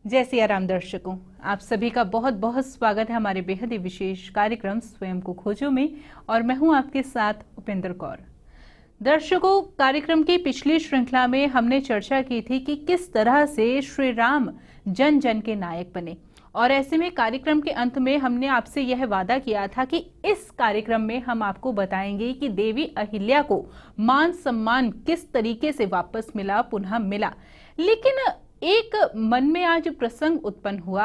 जय सिया राम दर्शकों, आप सभी का बहुत बहुत स्वागत है हमारे बेहद ही विशेष कार्यक्रम स्वयं को खोजो में। और मैं हूं आपके साथ उपेंद्र कौर। दर्शकों, कार्यक्रम की पिछली श्रृंखला में हमने चर्चा की थी कि किस तरह से श्री राम जन जन के नायक बने। और ऐसे में कार्यक्रम के अंत में हमने आपसे यह वादा किया था कि इस कार्यक्रम में हम आपको बताएंगे कि देवी अहिल्या को मान सम्मान किस तरीके से वापस मिला, पुनः मिला। लेकिन एक मन में आज प्रसंग उत्पन्न हुआ,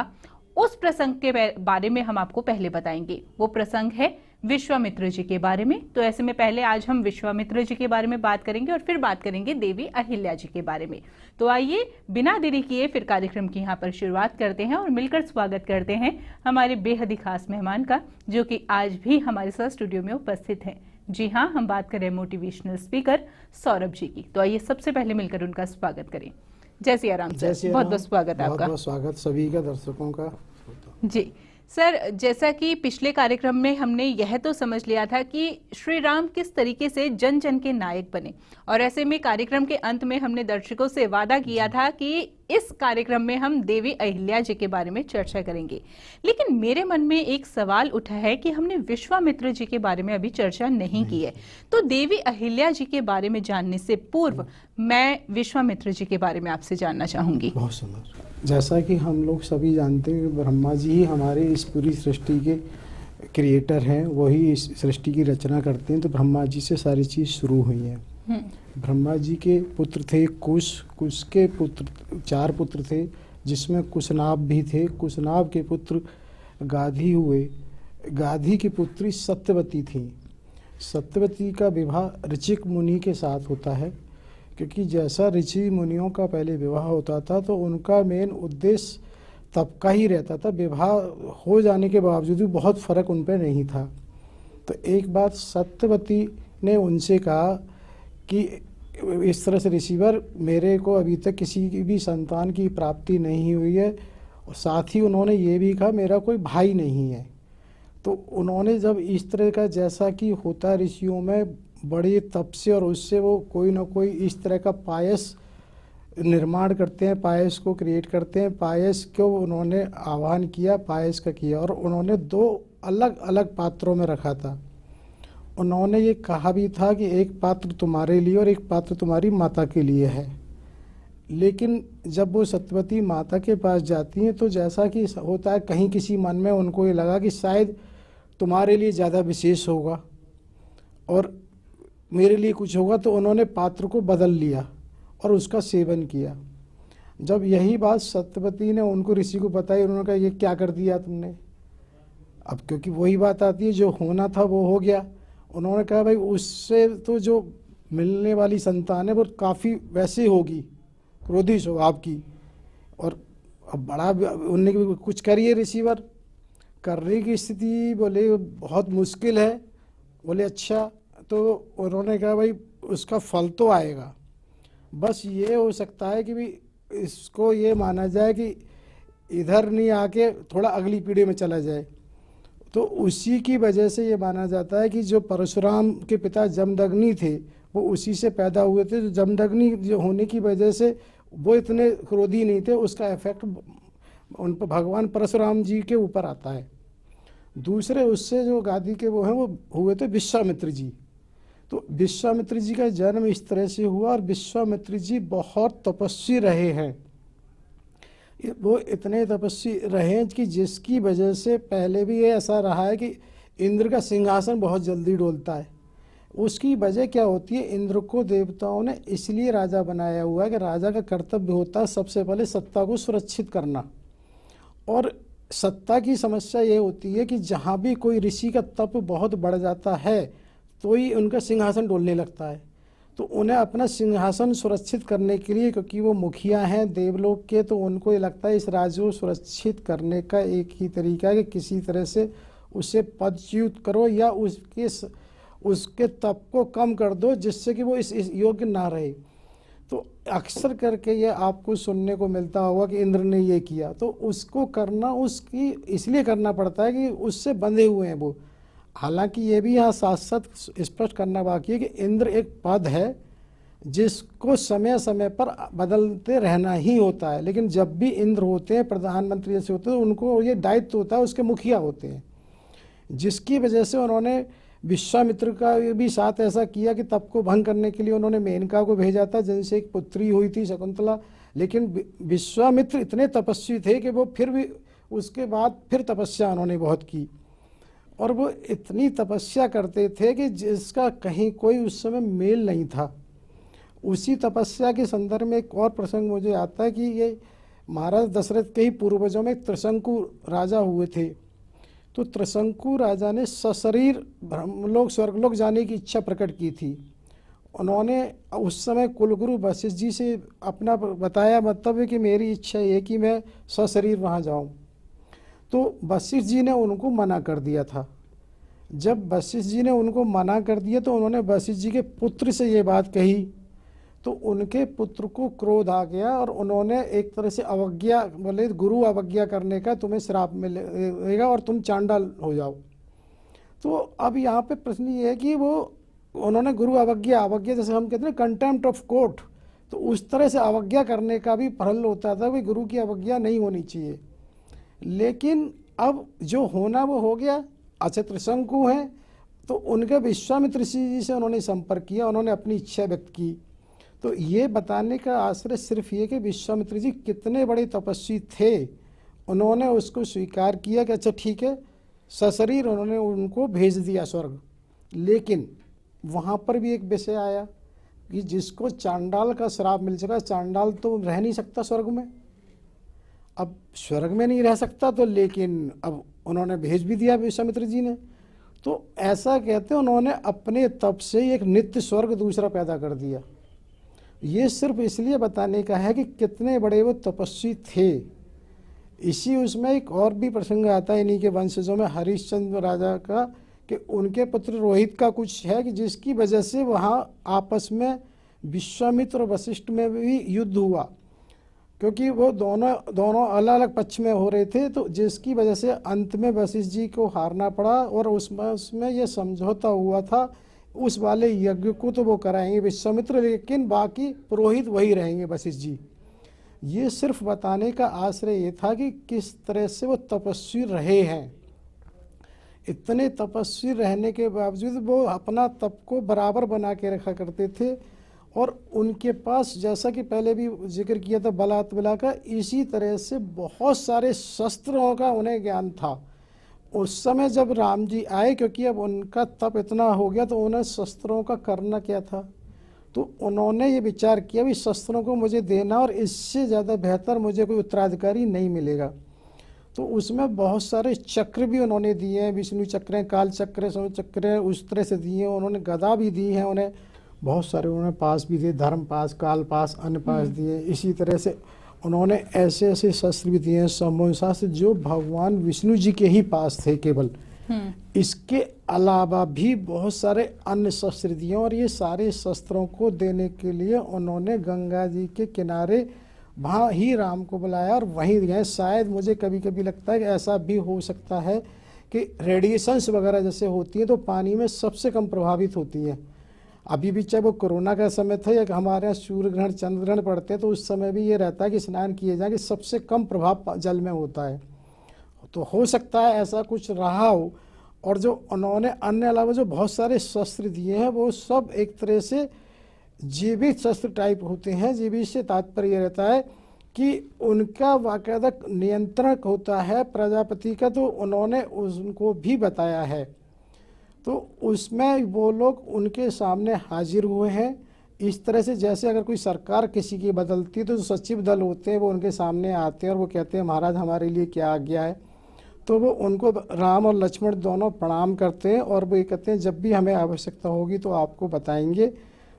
उस प्रसंग के बारे में हम आपको पहले बताएंगे। वो प्रसंग है विश्वामित्र जी के बारे में। तो ऐसे में पहले आज हम विश्वामित्र जी के बारे में बात करेंगे और फिर बात करेंगे देवी अहिल्या जी के बारे में। तो आइए बिना देरी किए फिर कार्यक्रम की यहाँ पर शुरुआत करते हैं और मिलकर स्वागत करते हैं हमारे बेहद ही खास मेहमान का, जो कि आज भी हमारे साथ स्टूडियो में उपस्थित है। जी हाँ, हम बात कर रहे हैं मोटिवेशनल स्पीकर सौरभ जी की। तो आइए सबसे पहले मिलकर उनका स्वागत करें। जय सिया राम सर, बहुत बहुत स्वागत है आपका। बहुत स्वागत सभी का, दर्शकों का। जी सर, जैसा कि पिछले कार्यक्रम में हमने यह तो समझ लिया था कि श्री राम किस तरीके से जन जन के नायक बने, और ऐसे में कार्यक्रम के अंत में हमने दर्शकों से वादा किया था कि इस कार्यक्रम में हम देवी अहिल्या जी के बारे में चर्चा करेंगे। लेकिन मेरे मन में एक सवाल उठा है कि हमने विश्वामित्र जी के बारे में अभी चर्चा नहीं की है। तो देवी अहिल्या जी के बारे में जानने से पूर्व मैं विश्वामित्र जी के बारे में आपसे जानना चाहूंगी। बहुत सुंदर। जैसा कि हम लोग सभी जानते हैं, ब्रह्मा जी ही हमारे इस पूरी सृष्टि के क्रिएटर हैं, वही इस सृष्टि की रचना करते हैं। तो ब्रह्मा जी से सारी चीज़ शुरू हुई है। ब्रह्मा जी के पुत्र थे कुश, कुश के पुत्र 4 पुत्र थे, जिसमें कुशनाभ भी थे। कुशनाभ के पुत्र गाधी हुए। गाधी की पुत्री सत्यवती थी। सत्यवती का विवाह ऋचिक मुनि के साथ होता है, क्योंकि जैसा ऋषि मुनियों का पहले विवाह होता था तो उनका मेन उद्देश्य तब का ही रहता था। विवाह हो जाने के बावजूद भी बहुत फर्क उन पर नहीं था। तो एक बात सत्यवती ने उनसे कहा कि इस तरह से ऋषिवर, मेरे को अभी तक किसी की भी संतान की प्राप्ति नहीं हुई है, और साथ ही उन्होंने ये भी कहा मेरा कोई भाई नहीं है। तो उन्होंने जब इस तरह का, जैसा कि होता है ऋषियों में, बड़े तप से और उससे वो कोई ना कोई इस तरह का पायस निर्माण करते हैं, पायस को क्रिएट करते हैं। पायस को उन्होंने आह्वान किया, पायस का किया, और उन्होंने 2 अलग अलग पात्रों में रखा था। उन्होंने ये कहा भी था कि एक पात्र तुम्हारे लिए और एक पात्र तुम्हारी माता के लिए है। लेकिन जब वो सत्यवती माता के पास जाती हैं तो जैसा कि होता है, कहीं किसी मन में उनको ये लगा कि शायद तुम्हारे लिए ज़्यादा विशेष होगा और मेरे लिए कुछ होगा, तो उन्होंने पात्र को बदल लिया और उसका सेवन किया। जब यही बात सत्यवती ने उनको ऋषि को बताई, उन्होंने कहा ये क्या कर दिया तुमने। अब क्योंकि वही बात आती है, जो होना था वो हो गया। उन्होंने कहा भाई उससे तो जो मिलने वाली संतान है वो काफ़ी वैसे होगी, क्रोधी स्वभाव की, और अब बड़ा उनने कुछ करिए ऋषिवर, करने की स्थिति बोले बहुत मुश्किल है। बोले अच्छा, तो उन्होंने कहा भाई उसका फल तो आएगा, बस ये हो सकता है कि भी इसको ये माना जाए कि इधर नहीं आके थोड़ा अगली पीढ़ी में चला जाए। तो उसी की वजह से ये माना जाता है कि जो परशुराम के पिता जमदग्नि थे वो उसी से पैदा हुए थे। तो जमदग्नि जो होने की वजह से वो इतने क्रोधी नहीं थे, उसका इफेक्ट उन पर भगवान परशुराम जी के ऊपर आता है। दूसरे उससे जो गादी के वो हैं वो हुए थे विश्वामित्र जी। तो विश्वामित्र जी का जन्म इस तरह से हुआ, और विश्वामित्र जी बहुत तपस्वी रहे हैं। वो इतने तपस्वी रहे हैं कि जिसकी वजह से पहले भी ये ऐसा रहा है कि इंद्र का सिंहासन बहुत जल्दी डोलता है। उसकी वजह क्या होती है, इंद्र को देवताओं ने इसलिए राजा बनाया हुआ है कि राजा का कर्तव्य होता है सबसे पहले सत्ता को सुरक्षित करना। और सत्ता की समस्या ये होती है कि जहाँ भी कोई ऋषि का तप बहुत बढ़ जाता है तो ही उनका सिंहासन डोलने लगता है। तो उन्हें अपना सिंहासन सुरक्षित करने के लिए, क्योंकि वो मुखिया हैं देवलोक के, तो उनको ये लगता है इस राज्य को सुरक्षित करने का एक ही तरीका है कि किसी तरह से उसे पदच्युत करो या उसके तप को कम कर दो, जिससे कि वो इस योग्य ना रहे। तो अक्सर करके ये आपको सुनने को मिलता होगा कि इंद्र ने ये किया, तो उसको करना उसकी इसलिए करना पड़ता है कि उससे बंधे हुए हैं वो। हालांकि ये भी यहाँ साथ साथ स्पष्ट करना बाकी है कि इंद्र एक पद है जिसको समय समय पर बदलते रहना ही होता है। लेकिन जब भी इंद्र होते हैं, प्रधानमंत्री जैसे होते हैं, उनको ये दायित्व होता है, उसके मुखिया होते हैं, जिसकी वजह से उन्होंने विश्वामित्र का भी साथ ऐसा किया कि तप को भंग करने के लिए उन्होंने मेनका को भेजा था, जिनसे एक पुत्री हुई थी शकुंतला। लेकिन विश्वामित्र इतने तपस्वी थे कि वो फिर भी उसके बाद फिर तपस्या उन्होंने बहुत की, और वो इतनी तपस्या करते थे कि जिसका कहीं कोई उस समय मेल नहीं था। उसी तपस्या के संदर्भ में एक और प्रसंग मुझे आता है कि ये महाराज दशरथ के ही पूर्वजों में त्रिशंकु राजा हुए थे। तो त्रिशंकु राजा ने सशरीर ब्रह्मलोक स्वर्गलोक जाने की इच्छा प्रकट की थी। उन्होंने उस समय कुलगुरु वशिष्ठ जी से अपना बताया मंतव्य कि मेरी इच्छा ये कि मैं सशरीर वहाँ जाऊँ। तो वशिष्ठ जी ने उनको मना कर दिया था। जब वशिष्ठ जी ने उनको मना कर दिया तो उन्होंने वशिष्ठ जी के पुत्र से ये बात कही, तो उनके पुत्र को क्रोध आ गया और उन्होंने एक तरह से अवज्ञा, बोले गुरु अवज्ञा करने का तुम्हें श्राप मिलेगा और तुम चांडाल हो जाओ। तो अब यहाँ पे प्रश्न ये है कि वो उन्होंने गुरु अवज्ञा जैसे हम कहते हैं कंटेम्प्ट ऑफ कोर्ट, तो उस तरह से अवज्ञा करने का भी फल होता था कि गुरु की अवज्ञा नहीं होनी चाहिए। लेकिन अब जो होना वो हो गया। अच्छा, त्रिशंकु हैं तो उनके विश्वामित्र जी से उन्होंने संपर्क किया, उन्होंने अपनी इच्छा व्यक्त की। तो ये बताने का आश्रय सिर्फ ये कि विश्वामित्र जी कितने बड़े तपस्वी थे। उन्होंने उसको स्वीकार किया कि अच्छा ठीक है, सशरीर उन्होंने उनको भेज दिया स्वर्ग। लेकिन वहाँ पर भी एक विषय आया कि जिसको चांडाल का श्राप मिल सका, चांडाल तो रह नहीं सकता स्वर्ग में। अब स्वर्ग में नहीं रह सकता तो लेकिन अब उन्होंने भेज भी दिया विश्वामित्र जी ने। तो ऐसा कहते हैं उन्होंने अपने तप से एक नित्य स्वर्ग दूसरा पैदा कर दिया। ये सिर्फ इसलिए बताने का है कि कितने बड़े वो तपस्वी थे। इसी उसमें एक और भी प्रसंग आता है इन्हीं के वंशजों में, हरिश्चंद्र राजा का, कि उनके पुत्र रोहित का कुछ है कि जिसकी वजह से वहाँ आपस में विश्वामित्र और वशिष्ठ में भी युद्ध हुआ, क्योंकि वो दोनों अलग अलग पक्ष में हो रहे थे। तो जिसकी वजह से अंत में वशिष्ठ जी को हारना पड़ा और उसमें ये समझौता हुआ था उस वाले यज्ञ को तो वो कराएंगे विश्वामित्र, लेकिन बाकी पुरोहित वही रहेंगे वशिष्ठ जी। ये सिर्फ बताने का आश्रय ये था कि किस तरह से वो तपस्वी रहे हैं। इतने तपस्वी रहने के बावजूद वो अपना तप को बराबर बना के रखा करते थे। और उनके पास, जैसा कि पहले भी जिक्र किया था बला का, इसी तरह से बहुत सारे शस्त्रों का उन्हें ज्ञान था। उस समय जब राम जी आए, क्योंकि अब उनका तप इतना हो गया तो उन्हें शस्त्रों का करना क्या था, तो उन्होंने ये विचार किया भी शस्त्रों को मुझे देना और इससे ज़्यादा बेहतर मुझे कोई उत्तराधिकारी नहीं मिलेगा। तो उसमें बहुत सारे चक्र भी उन्होंने दिए हैं, विष्णु चक्र हैं, काल चक्र, समय चक्र है, उस तरह से दिए हैं। उन्होंने गदा भी दी है, उन्हें बहुत सारे उन्होंने पास भी दिए, धर्म पास, काल पास, अन्य पास दिए। इसी तरह से उन्होंने ऐसे ऐसे शस्त्र भी दिए हैं, समूह शास्त्र, जो भगवान विष्णु जी के ही पास थे केवल। इसके अलावा भी बहुत सारे अन्य शस्त्र दिए, और ये सारे शस्त्रों को देने के लिए उन्होंने गंगा जी के किनारे वहाँ ही राम को बुलाया और वहीं गए। शायद मुझे कभी कभी लगता है कि ऐसा भी हो सकता है कि रेडिएशंस वगैरह जैसे होती हैं तो पानी में सबसे कम प्रभावित होती हैं। अभी भी चाहे वो कोरोना का समय था या हमारे यहाँ सूर्य ग्रहण चंद्र ग्रहण पड़ते हैं तो उस समय भी ये रहता है कि स्नान किए जाए कि सबसे कम प्रभाव जल में होता है। तो हो सकता है ऐसा कुछ रहा हो। और जो उन्होंने अन्य अलावा जो बहुत सारे शस्त्र दिए हैं वो सब एक तरह से जीवित शस्त्र टाइप होते हैं। जीवित से तात्पर्य रहता है कि उनका बाकायदा नियंत्रण होता है प्रजापति का, तो उन्होंने उनको भी बताया है। तो उसमें वो लोग उनके सामने हाजिर हुए हैं। इस तरह से जैसे अगर कोई सरकार किसी की बदलती है तो जो सचिव दल होते हैं वो उनके सामने आते हैं और वो कहते हैं महाराज हमारे लिए क्या आज्ञा है। तो वो उनको राम और लक्ष्मण दोनों प्रणाम करते हैं और वो ये कहते हैं जब भी हमें आवश्यकता होगी तो आपको बताएंगे।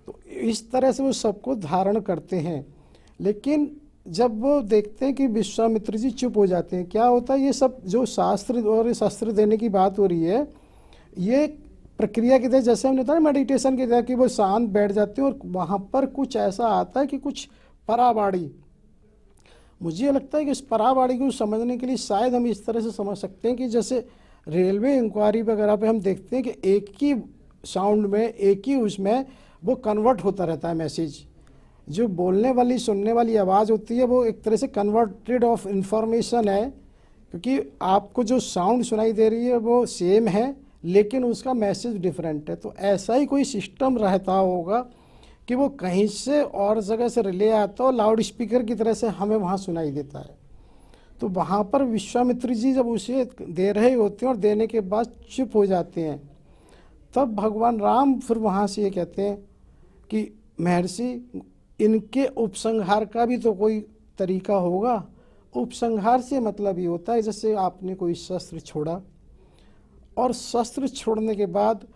तो इस तरह से वो सबको धारण करते हैं। लेकिन जब वो देखते हैं कि विश्वामित्र जी चुप हो जाते हैं, क्या होता है, ये सब जो शास्त्र और शस्त्र देने की बात हो रही है ये प्रक्रिया की तरह, जैसे हमने बताया मेडिटेशन की तरह कि वो शांत बैठ जाते हैं और वहाँ पर कुछ ऐसा आता है कि कुछ परावाड़ी। मुझे लगता है कि इस परावाड़ी को समझने के लिए शायद हम इस तरह से समझ सकते हैं कि जैसे रेलवे इंक्वायरी वगैरह पे हम देखते हैं कि एक ही साउंड में, एक ही उसमें वो कन्वर्ट होता रहता है मैसेज। जो बोलने वाली सुनने वाली आवाज़ होती है वो एक तरह से कन्वर्टेड ऑफ इंफॉर्मेशन है, क्योंकि आपको जो साउंड सुनाई दे रही है वो सेम है लेकिन उसका मैसेज डिफरेंट है। तो ऐसा ही कोई सिस्टम रहता होगा कि वो कहीं से और जगह से रिले आता हो, लाउड स्पीकर की तरह से हमें वहाँ सुनाई देता है। तो वहाँ पर विश्वामित्र जी जब उसे दे रहे होते हैं और देने के बाद चुप हो जाते हैं, तब भगवान राम फिर वहाँ से ये कहते हैं कि महर्षि, इनके उपसंहार का भी तो कोई तरीका होगा। उपसंहार से मतलब ये होता है जैसे आपने कोई शस्त्र छोड़ा और शस्त्र छोड़ने के बाद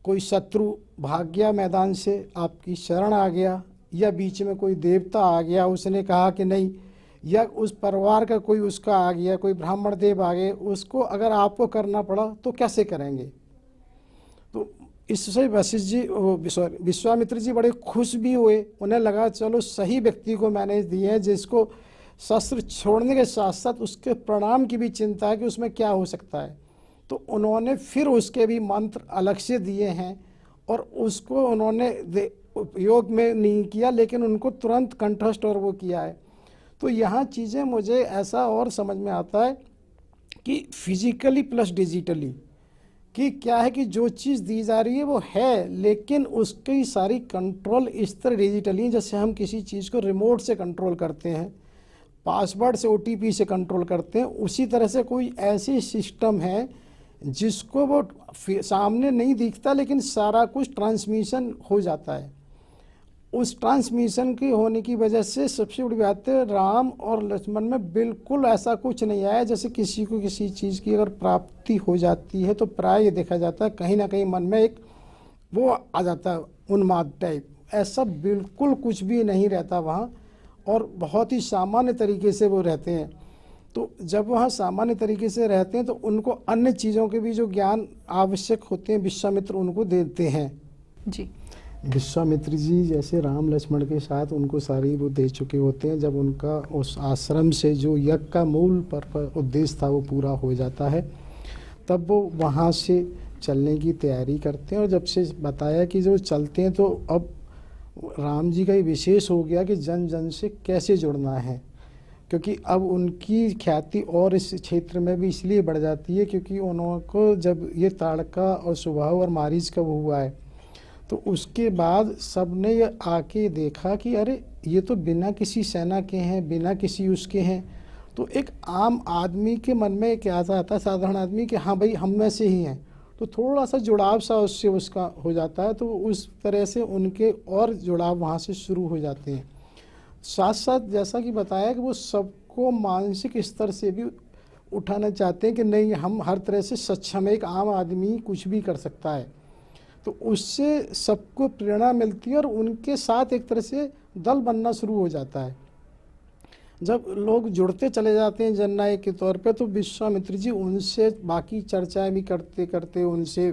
कोई शत्रु भाग गया मैदान से, आपकी शरण आ गया, या बीच में कोई देवता आ गया उसने कहा कि नहीं, या उस परिवार का कोई उसका आ गया, कोई ब्राह्मण देव आ गए, उसको अगर आपको करना पड़ा तो कैसे करेंगे। तो इससे वशिष्ठ जी विश्वामित्र जी बड़े खुश भी हुए, उन्हें लगा चलो सही व्यक्ति को मैंने दिए हैं जिसको शस्त्र छोड़ने के साथ साथ उसके प्रणाम की भी चिंता है कि उसमें क्या हो सकता है। तो उन्होंने फिर उसके भी मंत्र अलग से दिए हैं और उसको उन्होंने उपयोग में नहीं किया लेकिन उनको तुरंत कंठस्थ और वो किया है। तो यहाँ चीज़ें मुझे ऐसा और समझ में आता है कि फिजिकली प्लस डिजिटली कि क्या है कि जो चीज़ दी जा रही है वो है, लेकिन उसकी सारी कंट्रोल इस तरह डिजिटली, जैसे हम किसी चीज़ को रिमोट से कंट्रोल करते हैं, पासवर्ड से OTP से कंट्रोल करते हैं, उसी तरह से कोई ऐसी सिस्टम है जिसको वो सामने नहीं दिखता लेकिन सारा कुछ ट्रांसमिशन हो जाता है। उस ट्रांसमिशन की होने की वजह से सबसे बड़ी बात है, राम और लक्ष्मण में बिल्कुल ऐसा कुछ नहीं आया। जैसे किसी को किसी चीज़ की अगर प्राप्ति हो जाती है तो प्राय ये देखा जाता है कहीं ना कहीं मन में एक वो आ जाता है उन्माद टाइप, ऐसा बिल्कुल कुछ भी नहीं रहता वहाँ और बहुत ही सामान्य तरीके से वो रहते हैं। तो जब वहाँ सामान्य तरीके से रहते हैं तो उनको अन्य चीज़ों के भी जो ज्ञान आवश्यक होते हैं विश्वामित्र उनको देते हैं। जी, विश्वामित्र जी जैसे राम लक्ष्मण के साथ उनको सारी वो दे चुके होते हैं। जब उनका उस आश्रम से जो यज्ञ का मूल उद्देश्य था वो पूरा हो जाता है, तब वो वहाँ से चलने की तैयारी करते हैं। और जब से बताया कि जो चलते हैं तो अब राम जी का ये विशेष हो गया कि जन जन से कैसे जुड़ना है, क्योंकि अब उनकी ख्याति और इस क्षेत्र में भी इसलिए बढ़ जाती है क्योंकि उनको जब ये ताड़का और सुबाहु और मारीच का हुआ है तो उसके बाद सबने ये आके देखा कि अरे ये तो बिना किसी सेना के हैं, बिना किसी उसके हैं। तो एक आम आदमी के मन में क्या आता है, साधारण आदमी कि हाँ भाई हम में से ही हैं, तो थोड़ा सा जुड़ाव सा उससे उसका हो जाता है। तो उस तरह से उनके और जुड़ाव वहाँ से शुरू हो जाते हैं। साथ साथ जैसा कि बताया कि वो सबको मानसिक स्तर से भी उठाना चाहते हैं कि नहीं हम हर तरह से सक्षम है, एक आम आदमी कुछ भी कर सकता है। तो उससे सबको प्रेरणा मिलती है और उनके साथ एक तरह से दल बनना शुरू हो जाता है। जब लोग जुड़ते चले जाते हैं जननायक के तौर पे तो विश्वामित्र जी उनसे बाकी चर्चाएं भी करते करते उनसे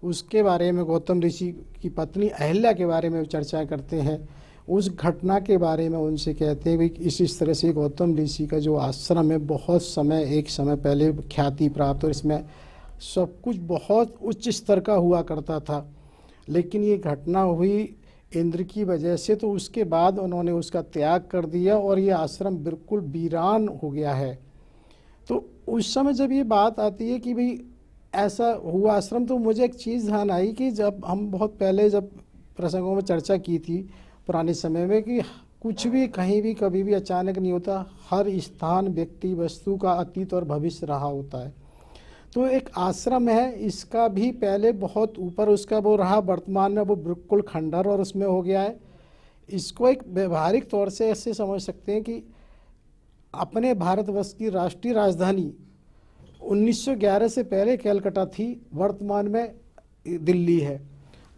उसके बारे में, गौतम ऋषि की पत्नी अहिल्या के बारे में चर्चा करते हैं, उस घटना के बारे में उनसे कहते हैं कि इस तरह से गौतम ऋषि का जो आश्रम है बहुत एक समय पहले ख्याति प्राप्त और इसमें सब कुछ बहुत उच्च स्तर का हुआ करता था, लेकिन ये घटना हुई इंद्र की वजह से, तो उसके बाद उन्होंने उसका त्याग कर दिया और ये आश्रम बिल्कुल वीरान हो गया है। तो उस समय जब ये बात आती है कि भाई ऐसा हुआ आश्रम, तो मुझे एक चीज़ ध्यान आई कि जब हम बहुत पहले जब प्रसंगों में चर्चा की थी पुराने समय में कि कुछ भी कहीं भी कभी भी अचानक नहीं होता, हर स्थान व्यक्ति वस्तु का अतीत और भविष्य रहा होता है। तो एक आश्रम है, इसका भी पहले बहुत ऊपर उसका वो रहा, वर्तमान में वो बिल्कुल खंडर और उसमें हो गया है। इसको एक व्यवहारिक तौर से ऐसे समझ सकते हैं कि अपने भारतवर्ष की राष्ट्रीय राजधानी 1911 से पहले कलकत्ता थी, वर्तमान में दिल्ली है।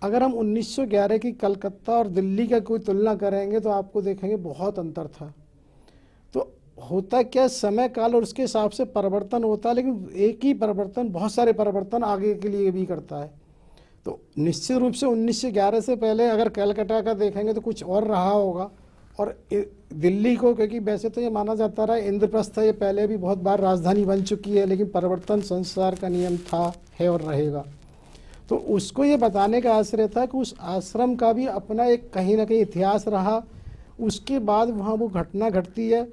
अगर हम 1911 की कलकत्ता और दिल्ली का कोई तुलना करेंगे तो आपको देखेंगे बहुत अंतर था। तो होता क्या, समय काल और उसके हिसाब से परिवर्तन होता है, लेकिन एक ही परिवर्तन बहुत सारे परिवर्तन आगे के लिए भी करता है। तो निश्चित रूप से 1911 से पहले अगर कलकत्ता का देखेंगे तो कुछ और रहा होगा, और दिल्ली को क्योंकि वैसे तो ये माना जाता रहा इंद्रप्रस्थ ये पहले भी बहुत बार राजधानी बन चुकी है, लेकिन परिवर्तन संसार का नियम था, है और रहेगा। तो उसको ये बताने का आश्रय था कि उस आश्रम का भी अपना एक कहीं ना कहीं इतिहास रहा। उसके बाद वहाँ वो घटना घटती है।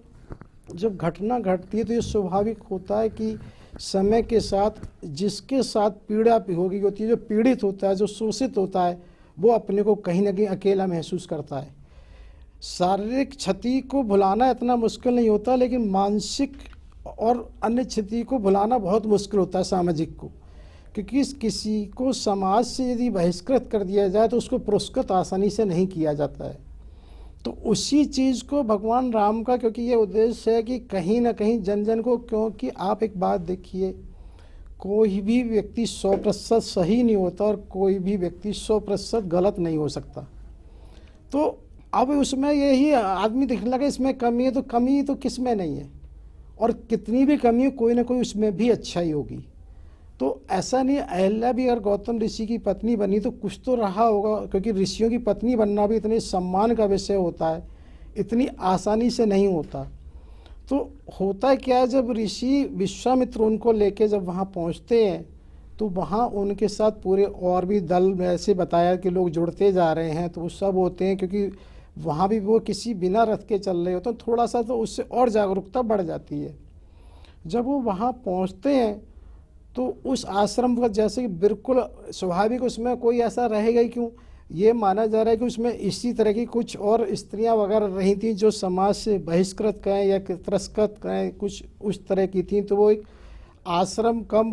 जब घटना घटती है तो ये स्वाभाविक होता है कि समय के साथ जिसके साथ पीड़ा होगी होती है, जो पीड़ित होता है, जो शोषित होता है, वो अपने को कहीं ना कहीं अकेला महसूस करता है। शारीरिक क्षति को भुलाना इतना मुश्किल नहीं होता, लेकिन मानसिक और अन्य क्षति को भुलाना बहुत मुश्किल होता है सामाजिक को, क्योंकि किसी को समाज से यदि बहिष्कृत कर दिया जाए तो उसको पुरस्कृत आसानी से नहीं किया जाता है। तो उसी चीज़ को भगवान राम का, क्योंकि ये उद्देश्य है कि कहीं ना कहीं जन जन को, क्योंकि आप एक बात देखिए, कोई भी व्यक्ति 100% सही नहीं होता और कोई भी व्यक्ति 100% गलत नहीं हो सकता। तो अब उसमें यही आदमी दिखने लगा इसमें कमी है, तो कमी तो किस में नहीं है, और कितनी भी कमी हो कोई ना कोई उसमें भी अच्छाई होगी। तो ऐसा नहीं, अहिल्या भी अगर गौतम ऋषि की पत्नी बनी तो कुछ तो रहा होगा, क्योंकि ऋषियों की पत्नी बनना भी इतने सम्मान का विषय होता है, इतनी आसानी से नहीं होता। तो होता क्या है, जब ऋषि विश्वामित्र उनको लेके जब वहाँ पहुँचते हैं तो वहाँ उनके साथ पूरे और भी दल में ऐसे बताया कि लोग जुड़ते जा रहे हैं, तो वो सब होते हैं, क्योंकि वहाँ भी वो किसी बिना रथ के चल रहे होते हैं, थोड़ा सा तो उससे और जागरूकता बढ़ जाती है। जब वो वहाँ पहुँचते हैं तो उस आश्रम का जैसे कि बिल्कुल स्वाभाविक उसमें कोई ऐसा रहेगा ही क्यों, ये माना जा रहा है कि उसमें इसी तरह की कुछ और स्त्रियां वगैरह रही थी जो समाज से बहिष्कृत करें या तिरस्कृत करें, कुछ उस तरह की थी। तो वो एक आश्रम कम,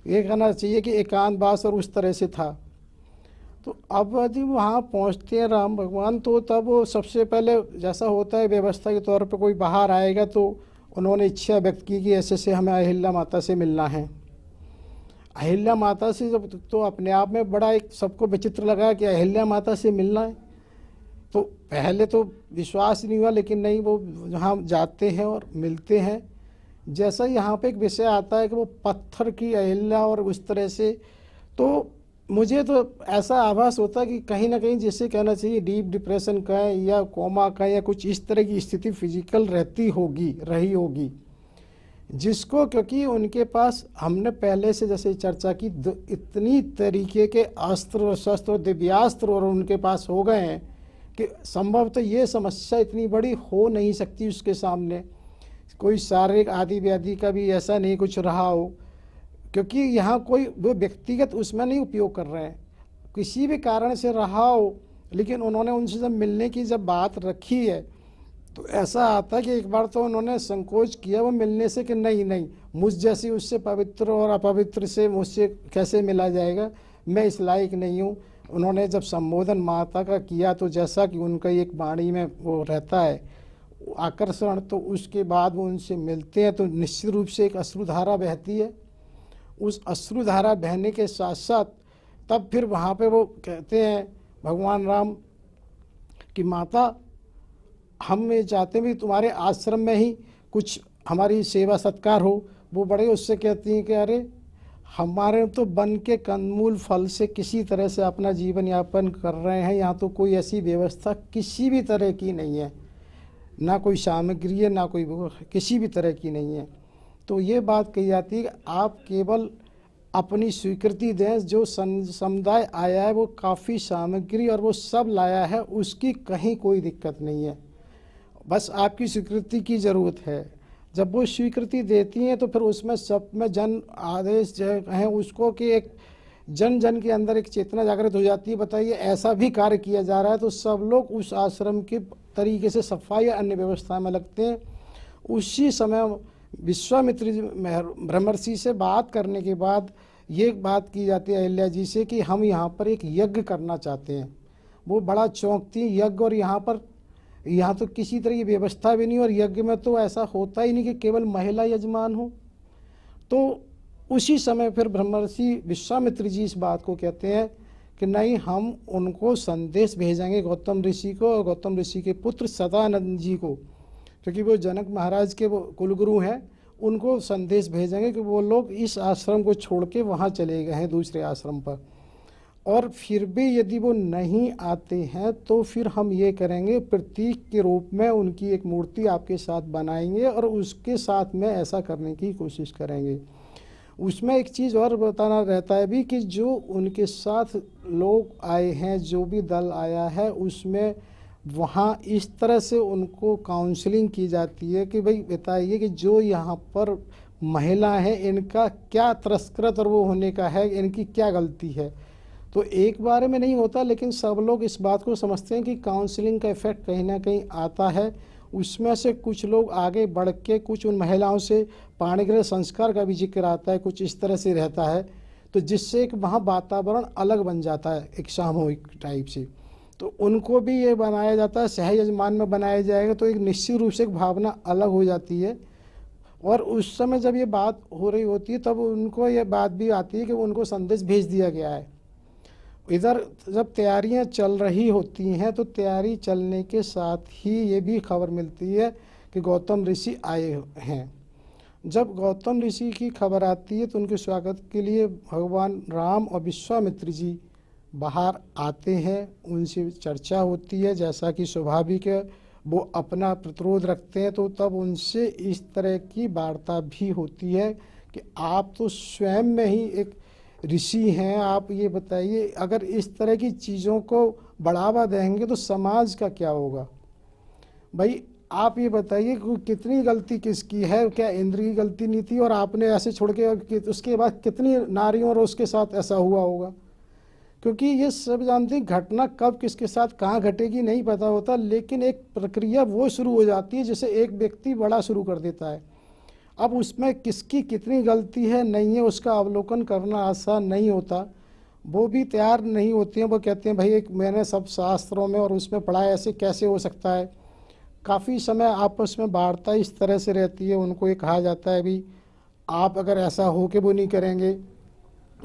ये कहना चाहिए कि एकांतवास और उस तरह से था। तो अब यदि वहाँ पहुँचते हैं राम भगवान, तो तब वो सबसे पहले जैसा होता है व्यवस्था के तौर पर कोई बाहर आएगा तो उन्होंने इच्छा व्यक्त की कि ऐसे से हमें अहिल्या माता से मिलना है। अहिल्या माता से जब, तो अपने आप में बड़ा एक सबको विचित्र लगा कि अहिल्या माता से मिलना है। तो पहले तो विश्वास नहीं हुआ, लेकिन नहीं, वो जहाँ जाते हैं और मिलते हैं। जैसा यहाँ पे एक विषय आता है कि वो पत्थर की अहिल्या और उस तरह से, तो मुझे तो ऐसा आभास होता है कि कहीं ना कहीं जिसे कहना चाहिए डीप डिप्रेशन कहें या कोमा कहें या कुछ इस तरह की स्थिति फिजिकल रही होगी, जिसको, क्योंकि उनके पास हमने पहले से जैसे चर्चा की, इतनी तरीके के अस्त्र और शस्त्र और दिव्यास्त्र और उनके पास हो गए हैं कि संभवतः ये समस्या इतनी बड़ी हो नहीं सकती उसके सामने। कोई शारीरिक आदि व्याधि का भी ऐसा नहीं कुछ रहा हो, क्योंकि यहाँ कोई वो व्यक्तिगत उसमें नहीं उपयोग कर रहे हैं, किसी भी कारण से रहा हो। लेकिन उन्होंने उनसे जब मिलने की जब बात रखी है तो ऐसा आता है कि एक बार तो उन्होंने संकोच किया वो मिलने से कि नहीं, मुझ जैसी उससे पवित्र और अपवित्र से मुझसे कैसे मिला जाएगा, मैं इस लायक नहीं हूँ। उन्होंने जब संबोधन माता का किया तो जैसा कि उनका एक वाणी में वो रहता है आकर्षण, तो उसके बाद वो उनसे मिलते हैं तो निश्चित रूप से एक अश्रुधारा बहती है। उस अश्रुधारा बहने के साथ साथ तब फिर वहाँ पे वो कहते हैं भगवान राम कि माता, हम ये चाहते हैं भी तुम्हारे आश्रम में ही कुछ हमारी सेवा सत्कार हो। वो बड़े उससे कहती हैं कि अरे हमारे तो बन के कंदमूल फल से किसी तरह से अपना जीवन यापन कर रहे हैं, यहाँ तो कोई ऐसी व्यवस्था किसी भी तरह की नहीं है, ना कोई सामग्री है, ना कोई किसी भी तरह की नहीं है। तो ये बात कही जाती है कि आप केवल अपनी स्वीकृति दें, जो समुदाय आया है वो काफ़ी सामग्री और वो सब लाया है, उसकी कहीं कोई दिक्कत नहीं है, बस आपकी स्वीकृति की ज़रूरत है। जब वो स्वीकृति देती हैं तो फिर उसमें सब में जन आदेश जो है उसको कि एक जन जन के अंदर एक चेतना जागृत हो जाती है, बताइए ऐसा भी कार्य किया जा रहा है, तो सब लोग उस आश्रम के तरीके से सफाई या अन्य व्यवस्था में लगते हैं। उसी समय विश्वामित्र ब्रह्मर्षि से बात करने के बाद ये बात की जाती है अहिल्या जी से कि हम यहाँ पर एक यज्ञ करना चाहते हैं। वो बड़ा चौंकती यज्ञ, और यहाँ तो किसी तरह की व्यवस्था भी नहीं, और यज्ञ में तो ऐसा होता ही नहीं कि केवल महिला यजमान हो। तो उसी समय फिर ब्रह्मर्षि विश्वामित्र जी इस बात को कहते हैं कि नहीं, हम उनको संदेश भेजेंगे गौतम ऋषि को और गौतम ऋषि के पुत्र सदानंद जी को, क्योंकि वो जनक महाराज के वो कुलगुरु हैं, उनको संदेश भेजेंगे कि वो लोग इस आश्रम को छोड़ के वहाँ चले गए हैं दूसरे आश्रम पर, और फिर भी यदि वो नहीं आते हैं तो फिर हम ये करेंगे, प्रतीक के रूप में उनकी एक मूर्ति आपके साथ बनाएंगे और उसके साथ में ऐसा करने की कोशिश करेंगे। उसमें एक चीज़ और बताना रहता है भी कि जो उनके साथ लोग आए हैं, जो भी दल आया है, उसमें वहाँ इस तरह से उनको काउंसलिंग की जाती है कि भाई बताइए कि जो यहाँ पर महिला है इनका क्या तिरस्कृत और वो होने का है, इनकी क्या गलती है। तो एक बार में नहीं होता, लेकिन सब लोग इस बात को समझते हैं कि काउंसलिंग का इफ़ेक्ट कहीं ना कहीं आता है। उसमें से कुछ लोग आगे बढ़ के कुछ उन महिलाओं से पाणिग्रह संस्कार का भी जिक्र आता है, कुछ इस तरह से रहता है, तो जिससे एक वहाँ वातावरण अलग बन जाता है, एक सामूहिक टाइप से। तो उनको भी ये बनाया जाता है, सह यजमान में बनाया जाएगा, तो एक निश्चित रूप से एक भावना अलग हो जाती है। और उस समय जब ये बात हो रही होती है तब उनको ये बात भी आती है कि उनको संदेश भेज दिया गया है। इधर जब तैयारियां चल रही होती हैं तो तैयारी चलने के साथ ही ये भी खबर मिलती है कि गौतम ऋषि आए हैं। जब गौतम ऋषि की खबर आती है तो उनके स्वागत के लिए भगवान राम और विश्वामित्र जी बाहर आते हैं, उनसे चर्चा होती है। जैसा कि स्वाभाविक है, वो अपना प्रतिरोध रखते हैं, तो तब उनसे इस तरह की वार्ता भी होती है कि आप तो स्वयं में ही एक ऋषि हैं, आप ये बताइए अगर इस तरह की चीज़ों को बढ़ावा देंगे तो समाज का क्या होगा। भाई आप ये बताइए कितनी गलती किसकी है, क्या इंद्र की गलती नहीं थी और आपने ऐसे छोड़ के उसके बाद कितनी नारियों और उसके साथ ऐसा हुआ होगा। क्योंकि ये सब जानते हैं घटना कब किसके साथ कहाँ घटेगी नहीं पता होता, लेकिन एक प्रक्रिया वो शुरू हो जाती है जैसे एक व्यक्ति बड़ा शुरू कर देता है। अब उसमें किसकी कितनी गलती है नहीं है उसका अवलोकन करना आसान नहीं होता। वो भी तैयार नहीं होते हैं, वो कहते हैं भाई एक मैंने सब शास्त्रों में और उसमें पढ़ा है, ऐसे कैसे हो सकता है। काफ़ी समय आपस में वार्ता इस तरह से रहती है। उनको ये कहा जाता है भी आप अगर ऐसा हो के वो नहीं करेंगे,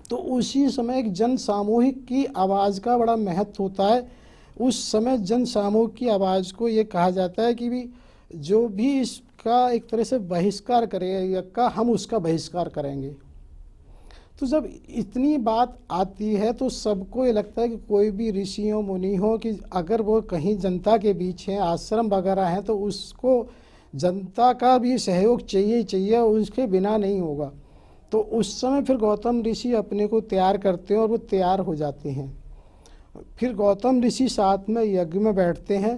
तो उसी समय एक जन सामूहिक की आवाज़ का बड़ा महत्व होता है। उस समय जन सामूहिक की आवाज़ को ये कहा जाता है कि भी जो भी इसका एक तरह से बहिष्कार करेगा का हम उसका बहिष्कार करेंगे। तो जब इतनी बात आती है तो सबको ये लगता है कि कोई भी ऋषि हो मुनि हो कि अगर वो कहीं जनता के बीच हैं, आश्रम वगैरह हैं, तो उसको जनता का भी सहयोग चाहिए ही चाहिए, उसके बिना नहीं होगा। तो उस समय फिर गौतम ऋषि अपने को तैयार करते हैं और वो तैयार हो जाते हैं। फिर गौतम ऋषि साथ में यज्ञ में बैठते हैं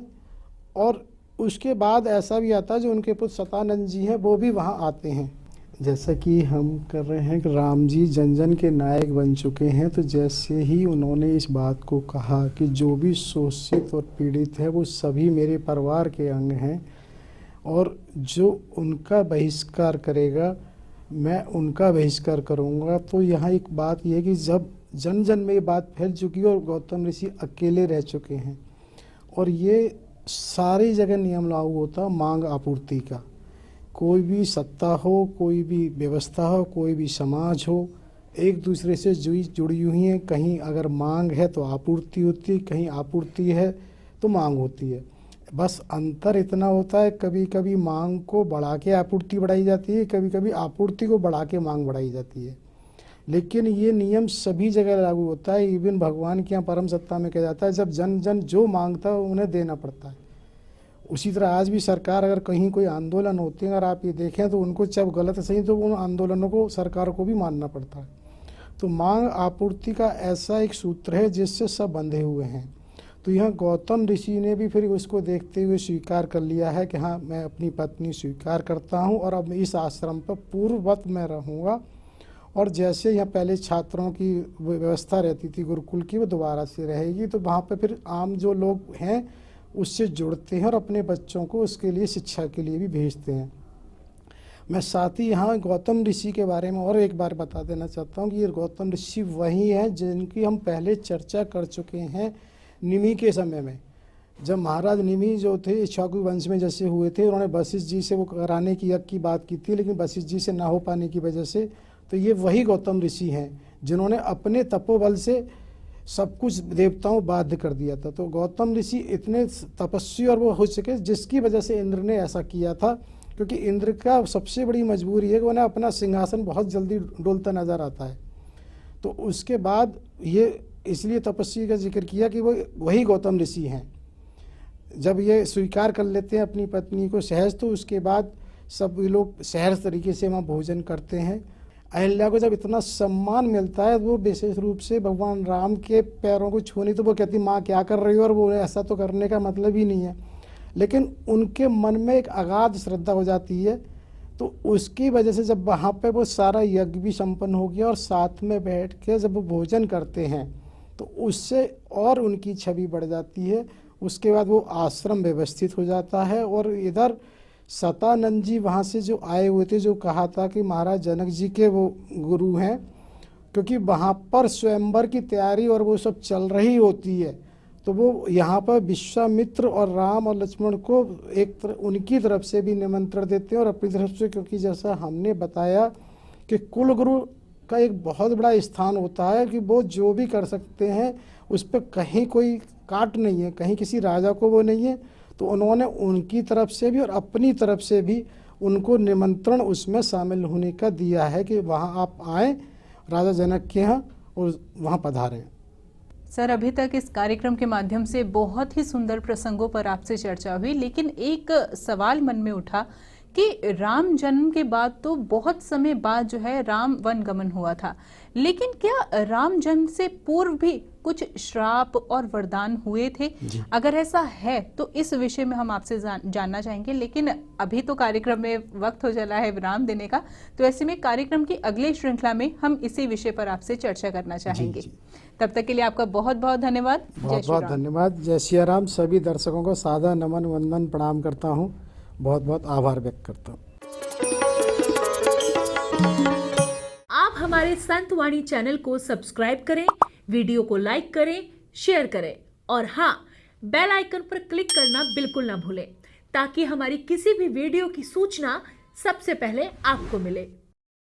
और उसके बाद ऐसा भी आता है जो उनके पुत्र सतानंद जी हैं वो भी वहाँ आते हैं। जैसा कि हम कर रहे हैं कि राम जी जन जन के नायक बन चुके हैं, तो जैसे ही उन्होंने इस बात को कहा कि जो भी शोषित और पीड़ित है वो सभी मेरे परिवार के अंग हैं और जो उनका बहिष्कार करेगा मैं उनका बहिष्कार करूंगा। तो यहाँ एक बात यह है कि जब जन जन में ये बात फैल चुकी है और गौतम ऋषि अकेले रह चुके हैं और ये सारी जगह नियम लागू होता मांग आपूर्ति का। कोई भी सत्ता हो, कोई भी व्यवस्था हो, कोई भी समाज हो, एक दूसरे से जुड़ी हुई हैं। कहीं अगर मांग है तो आपूर्ति होती है, कहीं आपूर्ति है तो मांग होती है। बस अंतर इतना होता है कभी कभी मांग को बढ़ा के आपूर्ति बढ़ाई जाती है, कभी कभी आपूर्ति को बढ़ा के मांग बढ़ाई जाती है। लेकिन ये नियम सभी जगह लागू होता है। इवन भगवान के यहाँ परम सत्ता में कहा जाता है जब जन जन जो मांगता है उन्हें देना पड़ता है। उसी तरह आज भी सरकार अगर कहीं कोई आंदोलन होते हैं, अगर आप ये देखें तो उनको जब गलत सही तो उन आंदोलनों को सरकार को भी मानना पड़ता है। तो मांग आपूर्ति का ऐसा एक सूत्र है जिससे सब बंधे हुए हैं। तो यहाँ गौतम ऋषि ने भी फिर उसको देखते हुए स्वीकार कर लिया है कि हाँ मैं अपनी पत्नी स्वीकार करता हूँ और अब इस आश्रम पर पूर्ववत मैं रहूँगा। और जैसे यहाँ पहले छात्रों की व्यवस्था रहती थी गुरुकुल की, वो दोबारा से रहेगी। तो वहाँ पर फिर आम जो लोग हैं उससे जुड़ते हैं और अपने बच्चों को उसके लिए शिक्षा के लिए भी भेजते हैं। मैं साथ ही यहाँ गौतम ऋषि के बारे में और एक बार बता देना चाहता हूँ कि ये गौतम ऋषि वही हैं जिनकी हम पहले चर्चा कर चुके हैं निमि के समय में। जब महाराज निमि जो थे इक्ष्वाकु वंश में जैसे हुए थे, उन्होंने वशिष्ठ जी से वो कराने की यज्ञ की बात की थी, लेकिन वशिष्ठ जी से ना हो पाने की वजह से, तो ये वही गौतम ऋषि हैं जिन्होंने अपने तपोबल से सब कुछ देवताओं बाध्य कर दिया था। तो गौतम ऋषि इतने तपस्वी और वो हो सके जिसकी वजह से इंद्र ने ऐसा किया था, क्योंकि इंद्र का सबसे बड़ी मजबूरी है कि उन्हें अपना सिंहासन बहुत जल्दी डोलता नजर आता है। तो उसके बाद ये इसलिए तपस्वी का जिक्र किया कि वो वही गौतम ऋषि हैं। जब ये स्वीकार कर लेते हैं अपनी पत्नी को सहज, तो उसके बाद सब लोग सहज तरीके से वहाँ भोजन करते हैं। अहिल्या को जब इतना सम्मान मिलता है, वो विशेष रूप से भगवान राम के पैरों को छूनी, तो वो कहती माँ क्या कर रही हो, और वो ऐसा तो करने का मतलब ही नहीं है, लेकिन उनके मन में एक अगाध श्रद्धा हो जाती है। तो उसकी वजह से जब वहाँ पे वो सारा यज्ञ भी संपन्न हो गया और साथ में बैठ के जब वो भोजन करते हैं, तो उससे और उनकी छवि बढ़ जाती है। उसके बाद वो आश्रम व्यवस्थित हो जाता है, और इधर सतानंद जी वहाँ से जो आए हुए थे, जो कहा था कि महाराज जनक जी के वो गुरु हैं, क्योंकि वहाँ पर स्वयंवर की तैयारी और वो सब चल रही होती है, तो वो यहाँ पर विश्वामित्र और राम और लक्ष्मण को उनकी तरफ से भी निमंत्रण देते हैं और अपनी तरफ से, क्योंकि जैसा हमने बताया कि कुल गुरु का एक बहुत बड़ा स्थान होता है कि वो जो भी कर सकते हैं उस पर कहीं कोई काट नहीं है, कहीं किसी राजा को वो नहीं है। तो उन्होंने उनकी तरफ से भी और अपनी तरफ से भी उनको निमंत्रण उसमें शामिल होने का दिया है कि वहाँ आप आएँ राजा जनक के यहाँ और वहाँ पधारें। सर, अभी तक इस कार्यक्रम के माध्यम से बहुत ही सुंदर प्रसंगों पर आपसे चर्चा हुई, लेकिन एक सवाल मन में उठा कि राम जन्म के बाद तो बहुत समय बाद जो है राम वन गमन हुआ था, लेकिन क्या राम जन्म से पूर्व भी कुछ श्राप और वरदान हुए थे? अगर ऐसा है तो इस विषय में हम आपसे जानना चाहेंगे, लेकिन अभी तो कार्यक्रम में वक्त हो चला है विराम देने का, तो ऐसे में कार्यक्रम की अगली श्रृंखला में हम इसी विषय पर आपसे चर्चा करना चाहेंगे। तब तक के लिए आपका बहुत बहुत धन्यवाद। बहुत बहुत धन्यवाद। जय सिया राम। सभी दर्शकों को सादा नमन वंदन प्रणाम करता हूँ, बहुत बहुत आभार व्यक्त करता हूँ। आप हमारे संत वाणी चैनल को सब्सक्राइब करें, वीडियो को लाइक करें, शेयर करें और हाँ, बेल आइकन पर क्लिक करना बिल्कुल ना भूलें, ताकि हमारी किसी भी वीडियो की सूचना सबसे पहले आपको मिले।